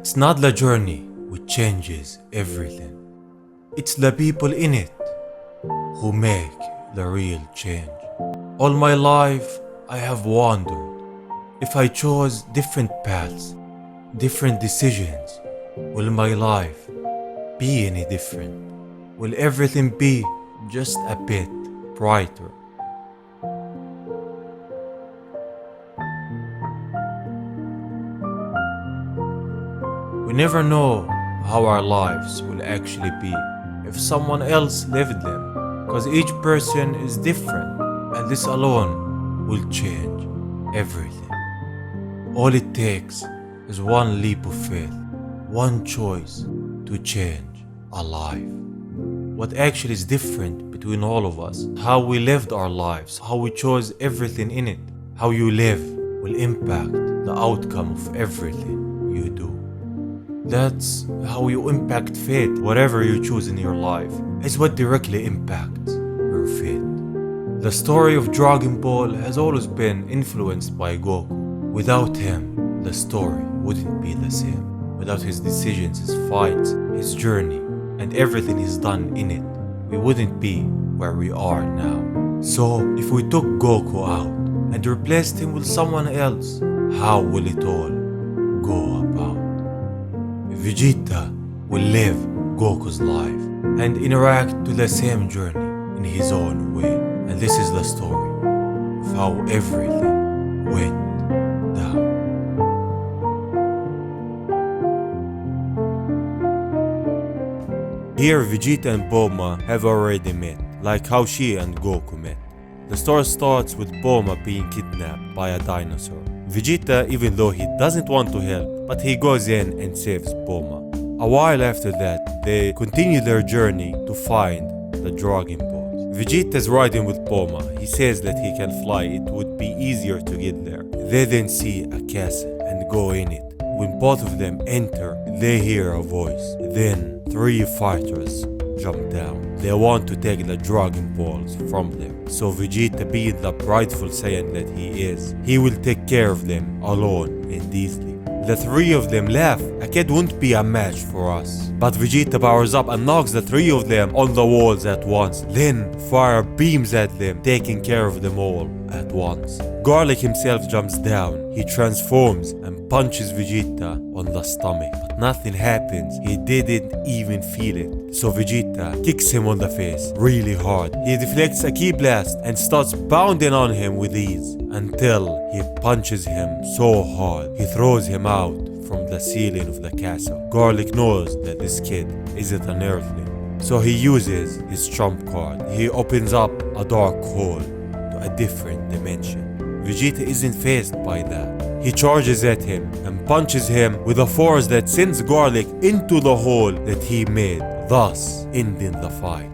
It's not the journey which changes everything. It's the people in it who make the real change. All my life I have wondered if I chose different paths, different decisions, will my life be any different? Will everything be just a bit brighter? We never know how our lives will actually be if someone else lived them, because each person is different, and this alone will change everything. All it takes is one leap of faith, one choice to change a life. What actually is different between all of us, how we lived our lives, how we chose everything in it. How you live will impact the outcome of everything you do. That's how you impact fate. Whatever you choose in your life is what directly impacts your fate. The story of Dragon Ball has always been influenced by Goku. Without him, the story wouldn't be the same. Without his decisions, his fights, his journey, and everything he's done in it, we wouldn't be where we are now. So, if we took Goku out and replaced him with someone else, how will it all go about? Vegeta will live Goku's life and interact to the same journey in his own way. And this is the story of how everything went down. Here Vegeta and Bulma have already met, like how she and Goku met. The story starts with Bulma being kidnapped by a dinosaur. Vegeta, even though he doesn't want to help, but he goes in and saves Bulma. A while after that, they continue their journey to find the Dragon Balls. Vegeta is riding with Bulma. He says that he can fly, it would be easier to get there. They then see a castle and go in it. When both of them enter, they hear a voice. Then 3 fighters jump down. They want to take the Dragon Balls from them. So Vegeta, being the prideful Saiyan that he is, he will take care of them alone and easily. The 3 of them laugh. A kid won't be a match for us. But Vegeta powers up and knocks the 3 of them on the walls at once. Then fire beams at them, taking care of them all at once. Garlic himself jumps down. He transforms and punches Vegeta on the stomach. But nothing happens. He didn't even feel it. So Vegeta kicks him on the face really hard. He deflects a ki blast and starts pounding on him with ease until he punches him so hard he throws him out from the ceiling of the castle. Garlic knows that this kid isn't an earthling, so he uses his trump card. He opens up a dark hole to a different dimension. Vegeta isn't fazed by that. He charges at him and punches him with a force that sends Garlic into the hole that he made, thus ending the fight.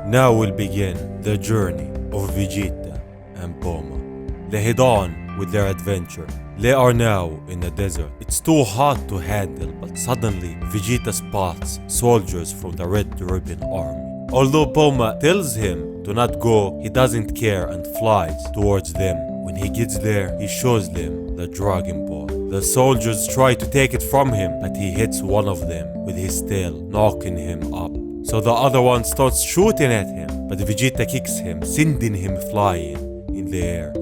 Now will begin the journey of Vegeta and Bulma. They head on with their adventure. They are now in the desert. It's too hot to handle, but suddenly Vegeta spots soldiers from the Red Ribbon Army. Although Bulma tells him to not go, he doesn't care and flies towards them. When he gets there, he shows them the Dragon Ball. The soldiers try to take it from him, but he hits one of them with his tail, knocking him up. So the other one starts shooting at him, but Vegeta kicks him, sending him flying in the air.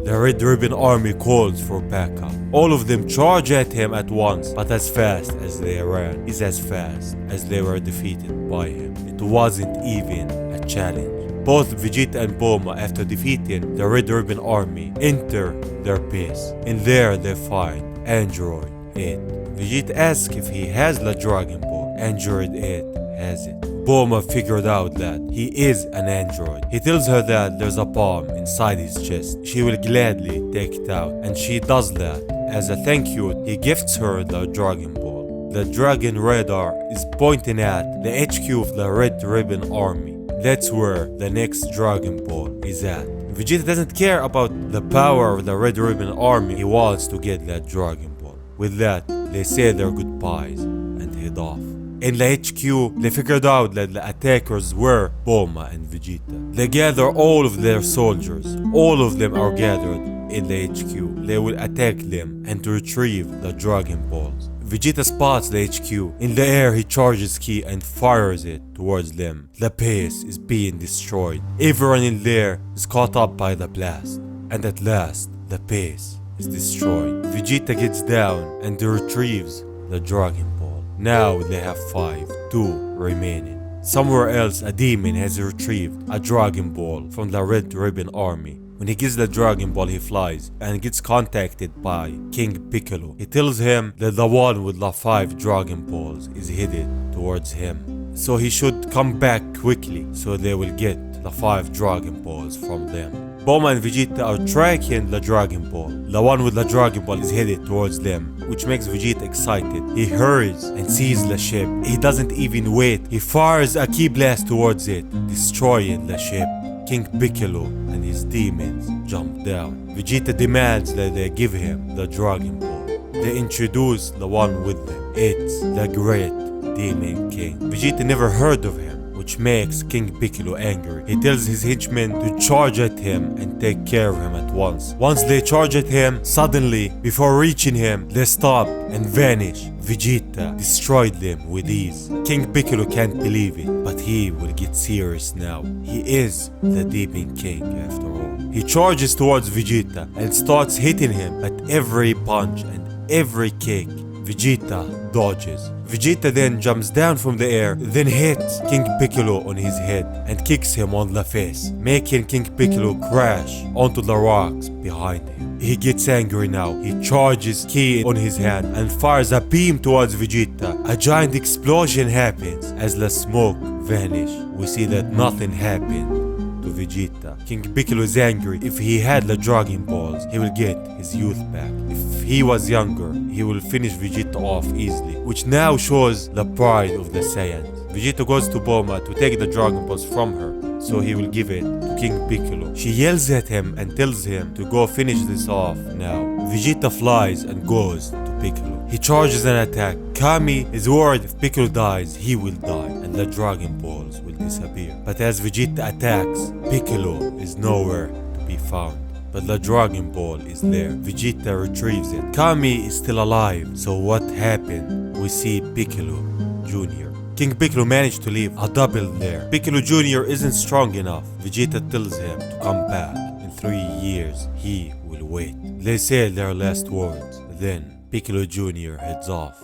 The Red Ribbon Army calls for backup. All of them charge at him at once, but as fast as they ran is as fast as they were defeated by him. It wasn't even a challenge. Both Vegeta and Bulma, after defeating the Red Ribbon Army, enter their base. And there they find Android 8. Vegeta asks if he has the Dragon Ball. Android 8 has it. Bulma figured out that he is an android. He tells her that there's a bomb inside his chest. She will gladly take it out, and she does that. As a thank you, he gifts her the Dragon Ball. The Dragon Radar is pointing at the HQ of the Red Ribbon Army. That's where the next Dragon Ball is at. Vegeta doesn't care about the power of the Red Ribbon Army. He wants to get that Dragon Ball. With that, they say their goodbyes and head off. In the HQ, they figured out that the attackers were Bulma and Vegeta. They gather all of their soldiers. All of them are gathered in the HQ. They will attack them and to retrieve the Dragon Balls. Vegeta spots the HQ. In the air, he charges Ki and fires it towards them. The base is being destroyed. Everyone in there is caught up by the blast. And at last, the base is destroyed. Vegeta gets down and retrieves the Dragon Ball. Now they have 5, 2 remaining. Somewhere else, a demon has retrieved a Dragon Ball from the Red Ribbon Army. When he gets the Dragon Ball, he flies and gets contacted by King Piccolo. He tells him that the one with the 5 Dragon Balls is headed towards him. So he should come back quickly so they will get the 5 Dragon Balls from them. Bulma and Vegeta are tracking the Dragon Ball. The one with the Dragon Ball is headed towards them, which makes Vegeta excited. He hurries and sees the ship. He doesn't even wait. He fires a Ki blast towards it, destroying the ship. King Piccolo and his demons jump down. Vegeta demands that they give him the Dragon Ball. They introduce the one with them. It's the Great Demon King. Vegeta never heard of him, which makes King Piccolo angry. He tells his henchmen to charge at him and take care of him at once. Once they charge at him, suddenly, before reaching him, they stop and vanish. Vegeta destroyed them with ease. King Piccolo can't believe it, but he will get serious now. He is the Demon King after all. He charges towards Vegeta and starts hitting him at every punch and every kick. Vegeta dodges. Vegeta then jumps down from the air, then hits King Piccolo on his head and kicks him on the face, making King Piccolo crash onto the rocks behind him. He gets angry now. He charges Ki on his hand and fires a beam towards Vegeta. A giant explosion happens. As the smoke vanishes, we see that nothing happened to Vegeta. King Piccolo is angry. If he had the Dragon Balls, he will get his youth back. If he was younger, he will finish Vegeta off easily, which now shows the pride of the Saiyans. Vegeta goes to Bulma to take the Dragon Balls from her, so he will give it to King Piccolo. She yells at him and tells him to go finish this off now. Vegeta flies and goes to Piccolo. He charges an attack. Kami is worried if Piccolo dies, he will die and the Dragon Balls will disappear. But as Vegeta attacks, Piccolo is nowhere to be found. But the Dragon Ball is there. Vegeta retrieves it. Kami is still alive. So what happened? We see Piccolo Jr. King Piccolo managed to leave a double there. Piccolo Jr. isn't strong enough. Vegeta tells him to come back. In 3 years, he will wait. They say their last words. Then Piccolo Jr. heads off.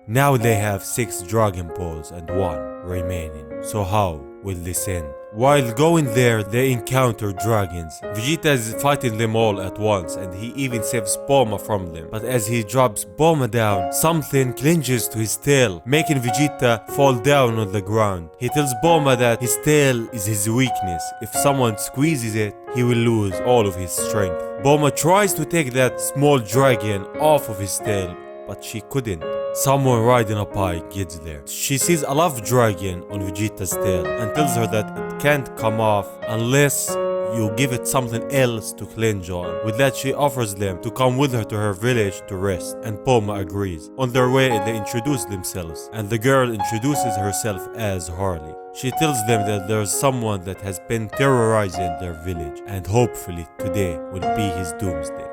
Now they have 6 Dragon Balls and 1 remaining. So how will this end? While going there, they encounter dragons. Vegeta is fighting them all at once and he even saves Bulma from them. But as he drops Bulma down, something clinches to his tail, making Vegeta fall down on the ground. He tells Bulma that his tail is his weakness. If someone squeezes it, he will lose all of his strength. Bulma tries to take that small dragon off of his tail, but she couldn't. Someone riding a bike gets there. She sees a love dragon on Vegeta's tail and tells her that it can't come off unless you give it something else to clinch on. With that, she offers them to come with her to her village to rest, and Bulma agrees. On their way, they introduce themselves, and the girl introduces herself as Harley. She tells them that there's someone that has been terrorizing their village, and hopefully today will be his doomsday.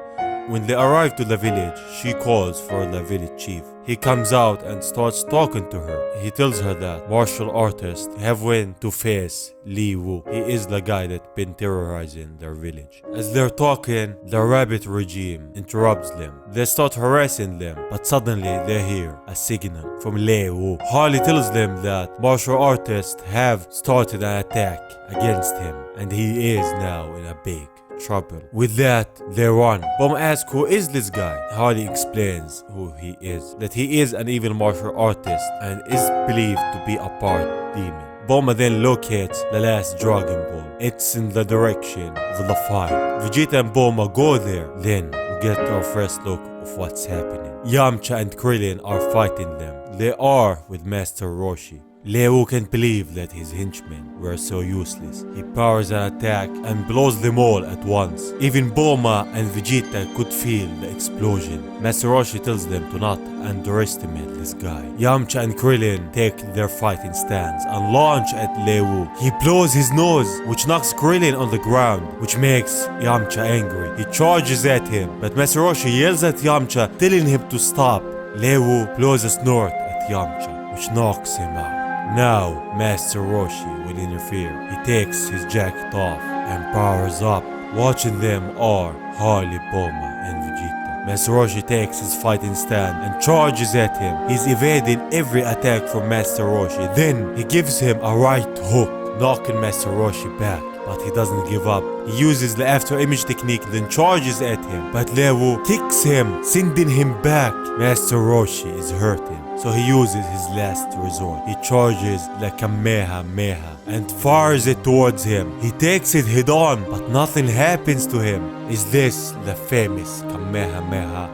When they arrive to the village, she calls for the village chief. He comes out and starts talking to her. He tells her that martial artists have went to face Li Wu. He is the guy that's been terrorizing their village. As they're talking, the rabbit regime interrupts them. They start harassing them, but suddenly they hear a signal from Li Wu. Harley tells them that martial artists have started an attack against him, and he is now in a big trouble. With that, they run. Bulma asks who is this guy. Harley explains who he is. That he is an evil martial artist and is believed to be a part demon. Bulma then locates the last Dragon Ball. It's in the direction of the fight. Vegeta and Bulma go there. Then we get our first look of what's happening. Yamcha and Krillin are fighting them. They are with Master Roshi. Leo can't believe that his henchmen were so useless. He powers an attack and blows them all at once. Even Bulma and Vegeta could feel the explosion. Master Roshi tells them to not underestimate this guy. Yamcha and Krillin take their fighting stance and launch at Leo. He blows his nose, which knocks Krillin on the ground, which makes Yamcha angry. He charges at him, but Master Roshi yells at Yamcha, telling him to stop. Leo blows a snort at Yamcha, which knocks him out. Now, Master Roshi will interfere. He takes his jacket off and powers up. Watching them are Harley, Bulma, and Vegeta. Master Roshi takes his fighting stand and charges at him. He's evading every attack from Master Roshi. Then he gives him a right hook, knocking Master Roshi back. But he doesn't give up. He uses the after image technique, then charges at him. But Leo kicks him, sending him back. Master Roshi is hurting, so he uses his last resort. He charges the Kamehameha and fires it towards him. He takes it head on, but nothing happens to him. Is this the famous Kamehameha?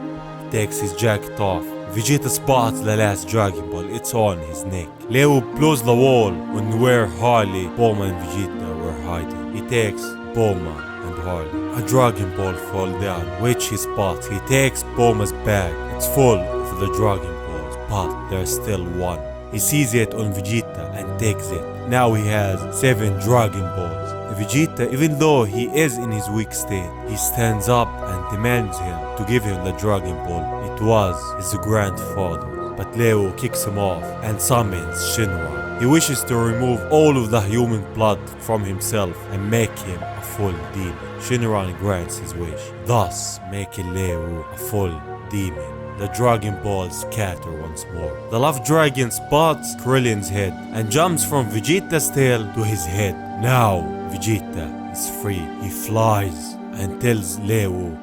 He takes his jacket off. Vegeta spots the last Dragon Ball. It's on his neck. Leo blows the wall on where Harley, Bulma, and Vegeta were hiding. He takes Bulma and Harley. A Dragon Ball fall down, which he spots. He takes Bulma's bag. It's full of the Dragon Balls, but there's still one. He sees it on Vegeta and takes it. Now he has 7 Dragon Balls. Vegeta, even though he is in his weak state, he stands up and demands him to give him the Dragon Ball. It was his grandfather, but Leo kicks him off and summons Shinra. He wishes to remove all of the human blood from himself and make him a full demon. Shinra grants his wish, thus making Leo a full demon. The Dragon Balls scatter once more. The Love Dragon spots Krillin's head and jumps from Vegeta's tail to his head. Now Vegeta is free. He flies and tells Leo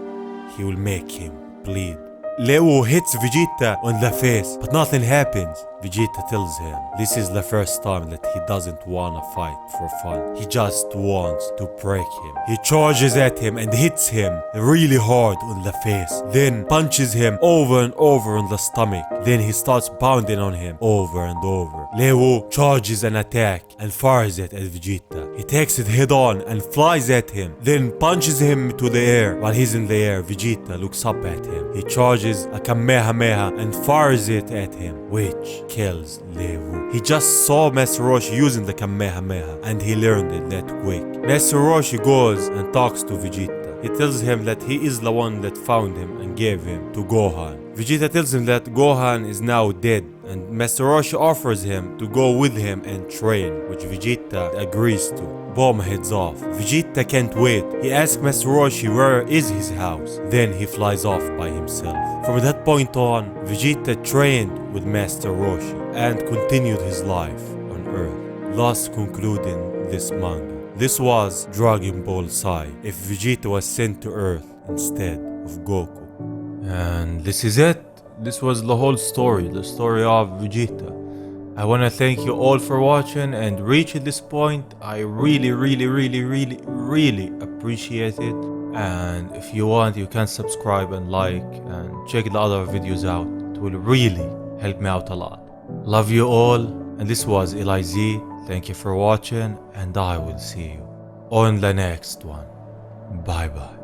he will make him bleed. Leo hits Vegeta on the face, but nothing happens. Vegeta tells him this is the first time that he doesn't wanna fight for fun. He just wants to break him. He charges at him and hits him really hard on the face, then punches him over and over on the stomach. Then he starts pounding on him over and over. Leo charges an attack and fires it at Vegeta. He takes it head on and flies at him, then punches him to the air. While he's in the air, Vegeta looks up at him. He charges a Kamehameha and fires it at him, which kills Leo. He just saw Master Roshi using the Kamehameha and he learned it that quick. Master Roshi goes and talks to Vegeta. He tells him that he is the one that found him and gave him to Gohan. Vegeta tells him that Gohan is now dead and Master Roshi offers him to go with him and train, which Vegeta agrees to. Bulma heads off. Vegeta can't wait. He asks Master Roshi where is his house. Then he flies off by himself. From that point on, Vegeta trained with Master Roshi and continued his life on Earth, thus concluding this manga. This was Dragon Ball Sai if Vegeta was sent to Earth instead of Goku. And this is it. This was the whole story, the story of Vegeta. I want to thank you all for watching and reaching this point. I really appreciate it. And if you want, you can subscribe and like and check the other videos out. It will really help me out a lot. Love you all, and this was EliZ. Thank you for watching, and I will see you on the next one. Bye bye.